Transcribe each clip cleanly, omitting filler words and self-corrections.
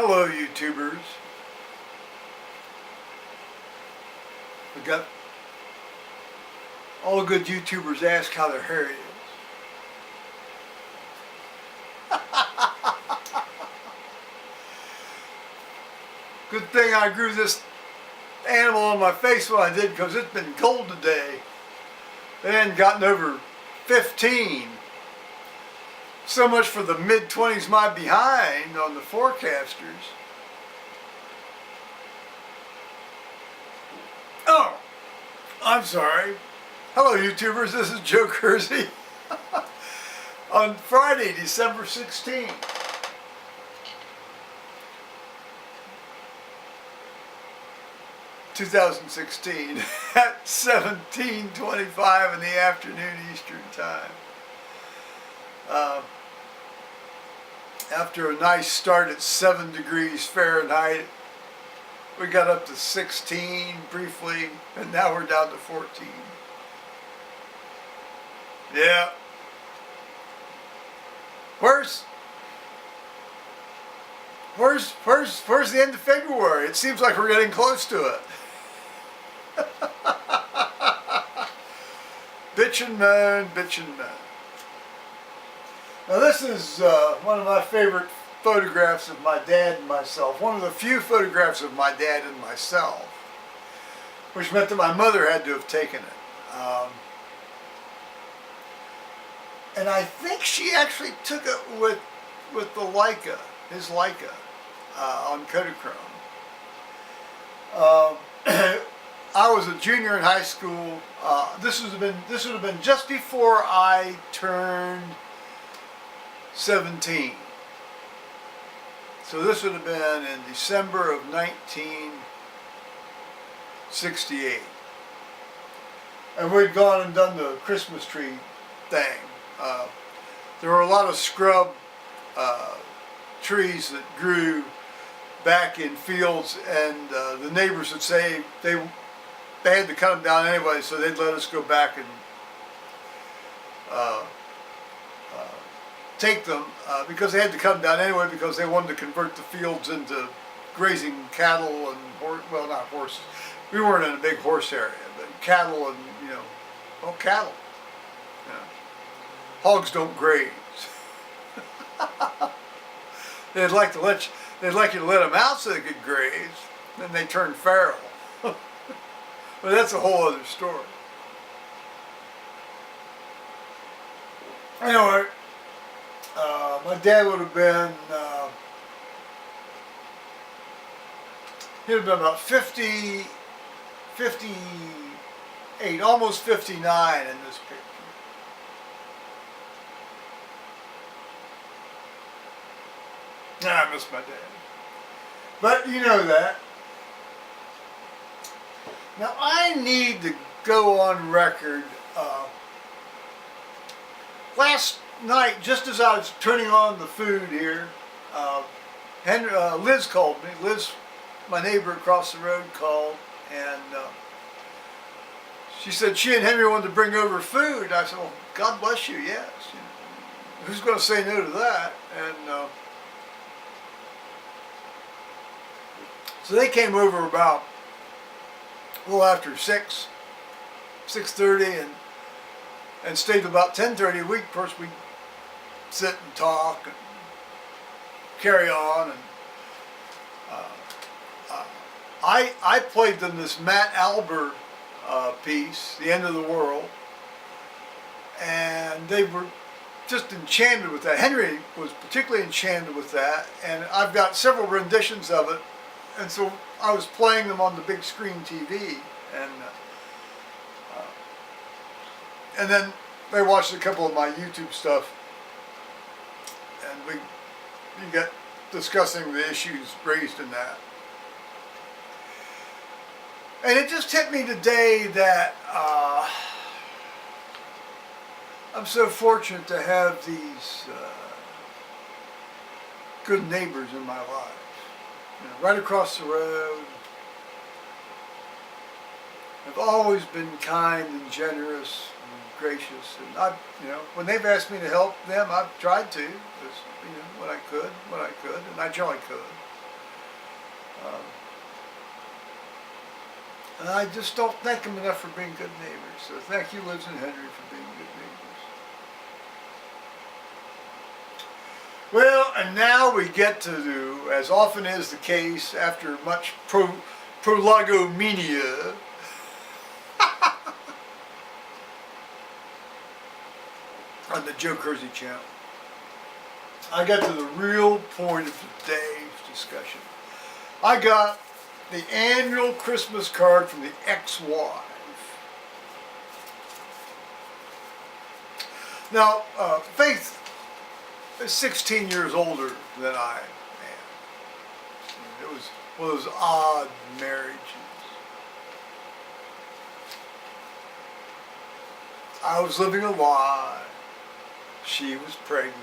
Hello, YouTubers. We got all good YouTubers ask how their hair is. Good thing I grew this animal on my face when I did, because it's been cold today. It hadn't gotten over 15. So much for the mid-20s my behind on the forecasters. Oh, I'm sorry. Hello, YouTubers. This is Joe Kersey. On Friday, December 16th. 2016 at 17:25 in the afternoon Eastern Time. After a nice start at 7 degrees Fahrenheit, we got up to 16 briefly, and now we're down to 14. Yeah. Where's the end of February? It seems like we're getting close to it. Bitch and moan, bitch and moan. Now this is one of my favorite photographs of my dad and myself. One of the few photographs of my dad and myself, which meant that my mother had to have taken it. And I think she actually took it with the Leica, his Leica, on Kodachrome. I was a junior in high school. This would have been just before I turned 17. So this would have been in December of 1968. And we'd gone and done the Christmas tree thing. There were a lot of scrub trees that grew back in fields, and the neighbors would say they had to cut them down anyway, so they'd let us go back and take them because they had to cut them down anyway, because they wanted to convert the fields into grazing cattle and well, not horses. We weren't in a big horse area, but cattle and well, cattle. Hogs don't graze. They'd like you to let them out so they could graze. Then they turn feral. But that's a whole other story. Anyway, my dad would have been, he'd have been about 58, almost 59 in this picture. I miss my dad. But you know that. Now I need to go on record. Last night, just as I was turning on the food here, Liz called me. Liz, my neighbor across the road, called, and she said she and Henry wanted to bring over food. I said, well, God bless you, yes. Who's going to say no to that? And so they came over about a little after 6:30, and stayed about 10:30. Of course, we sit and talk and carry on. And I played them this Matt Albert piece, "The End of the World," and they were just enchanted with that. Henry was particularly enchanted with that, and I've got several renditions of it. And so I was playing them on the big screen TV, and then they watched a couple of my YouTube stuff, and we got discussing the issues raised in that. And it just hit me today that I'm so fortunate to have these good neighbors in my life. Right across the road. I've always been kind and generous and gracious, and when they've asked me to help them, I've tried to, when I could, and I generally could. Um, and I just don't thank them enough for being good neighbors. So thank you, Liz and Henry, for being good neighbors. Well, and now we get to do, as often is the case after much prologomenia, on the Joe Kersey channel, I got to the real point of today's discussion. I got the annual Christmas card from the ex-wife. Now, Faith is 16 years older than I am. It was one of those odd marriages. I was living a lie. She was pregnant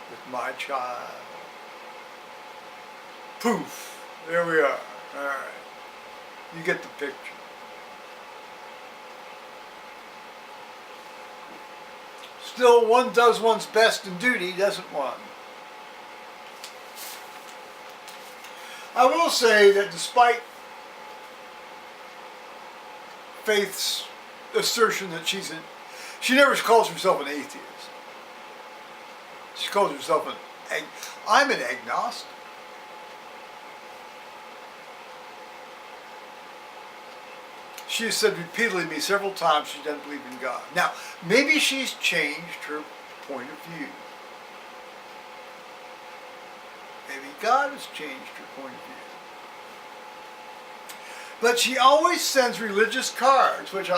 with my child. Poof. There we are. All right. You get the picture. Still, one does one's best in duty, doesn't one? I will say that despite Faith's assertion that she never calls herself an atheist. She calls herself I'm an agnostic. She has said repeatedly to me several times she doesn't believe in God. Now, maybe she's changed her point of view. Maybe God has changed her point of view. But she always sends religious cards, which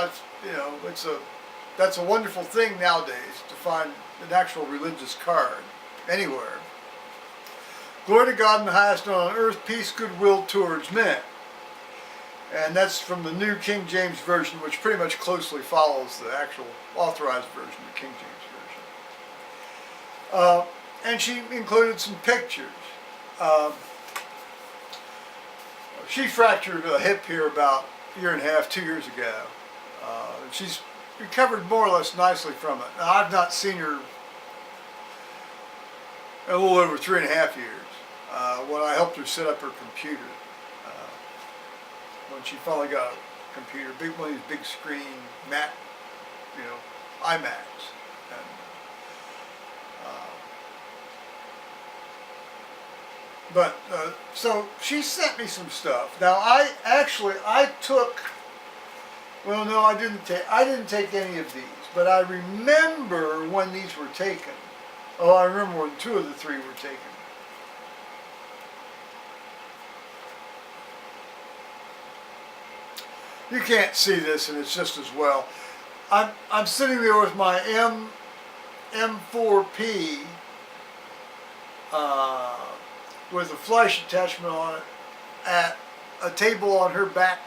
that's a wonderful thing nowadays to find an actual religious card anywhere. Glory to God in the highest, on earth, peace, goodwill towards men. And that's from the New King James Version, which pretty much closely follows the actual authorized version, the King James Version. And she included some pictures. She fractured a hip here about a year and a half, 2 years ago. She's recovered more or less nicely from it. Now, I've not seen her in a little over 3.5 years when I helped her set up her computer. When she finally got a computer, one of these big screen Mac, iMacs. So she sent me some stuff. Now I took. Well, no, I didn't take any of these, but I remember when these were taken. Oh, I remember when 2 of the 3 were taken. You can't see this, and it's just as well. I'm sitting there with my M4P with a flash attachment on it at a table on her back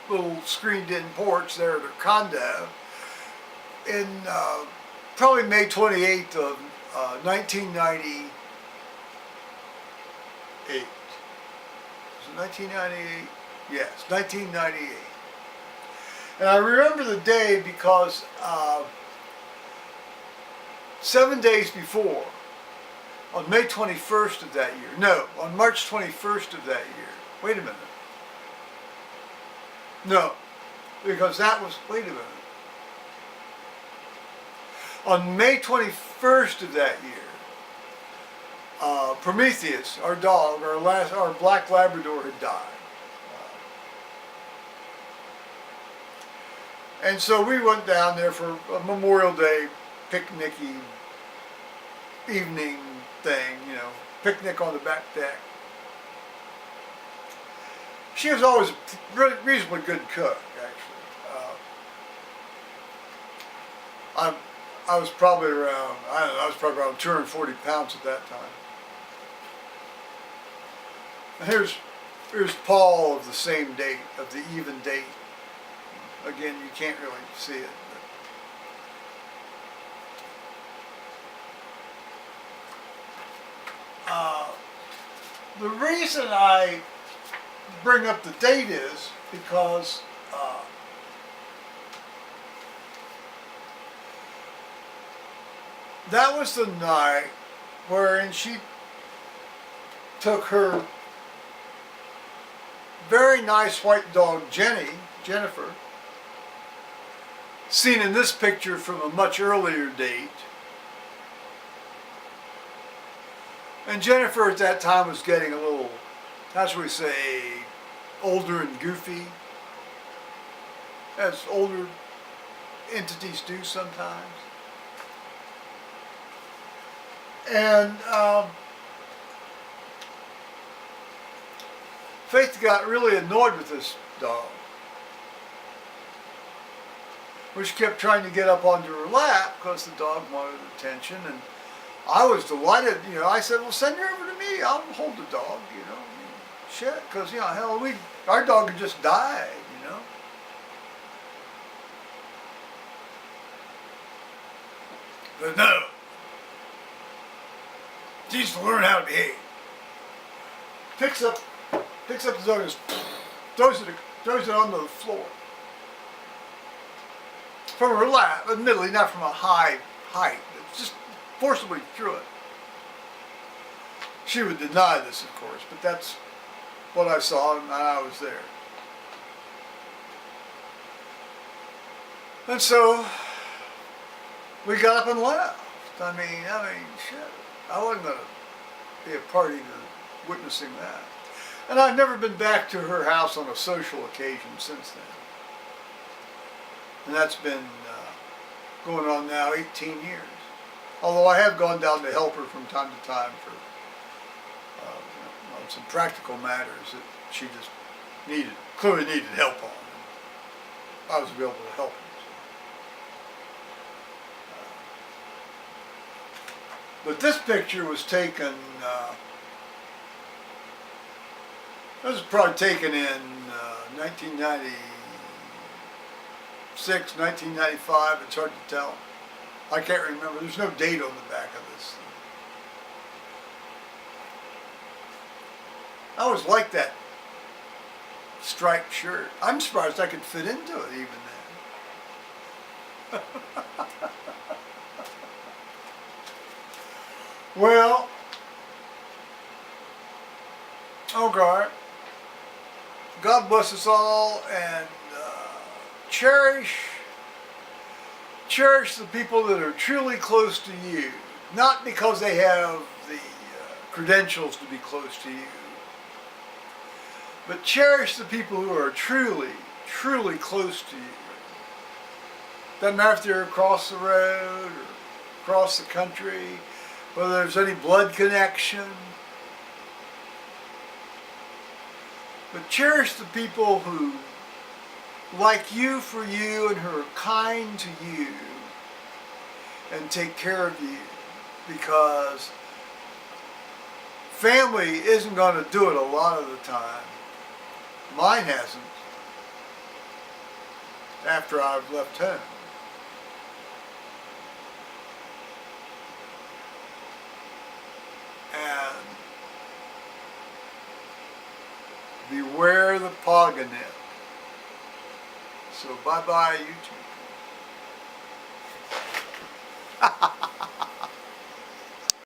little screened-in porch there at her condo in probably May 28th of 1998. Is it 1998? Yes, 1998. And I remember the day because 7 days before, on May 21st of that year, no, on March 21st of that year, wait a minute. No, because that was, wait a minute. On May 21st of that year, Prometheus, our dog, our black Labrador had died. And so we went down there for a Memorial Day picnicky evening thing, picnic on the back deck. She was always a reasonably good cook, actually. I was probably around, I was probably around 240 pounds at that time. And here's Paul of the same date, of the even date. Again, you can't really see it. The reason I bring up the date is because that was the night wherein she took her very nice white dog, Jennifer, seen in this picture from a much earlier date. And Jennifer at that time was getting a little, how should we say, older and goofy, as older entities do sometimes. And Faith got really annoyed with this dog, which kept trying to get up onto her lap because the dog wanted attention. And I was delighted, you know, I said, well, send her over to me. I'll hold the dog, you know. I mean, shit, because, you know, hell, our dog had just died, you know. But no. She needs to learn how to behave. Picks up the dog and throws it onto the floor. From her lap, admittedly not from a high height, but just forcibly threw it. She would deny this, of course, but that's what I saw, and I was there. And so we got up and left. I mean, shit. I wasn't going to be a party to witnessing that. And I've never been back to her house on a social occasion since then. And that's been going on now 18 years. Although I have gone down to help her from time to time for on some practical matters that she just clearly needed help on. And I was able to help her. But this picture was taken, this was probably taken in 1996, 1995, it's hard to tell. I can't remember, there's no date on the back of this thing. I always liked that striped shirt. I'm surprised I could fit into it even then. Well, okay. God bless us all, and cherish the people that are truly close to you. Not because they have the credentials to be close to you, but cherish the people who are truly, truly close to you. Doesn't matter if they're across the road or across the country, whether there's any blood connection. But cherish the people who like you for you and who are kind to you and take care of you, because family isn't going to do it a lot of the time. Mine hasn't after I've left home. And beware the Pogonip. So bye-bye, YouTube.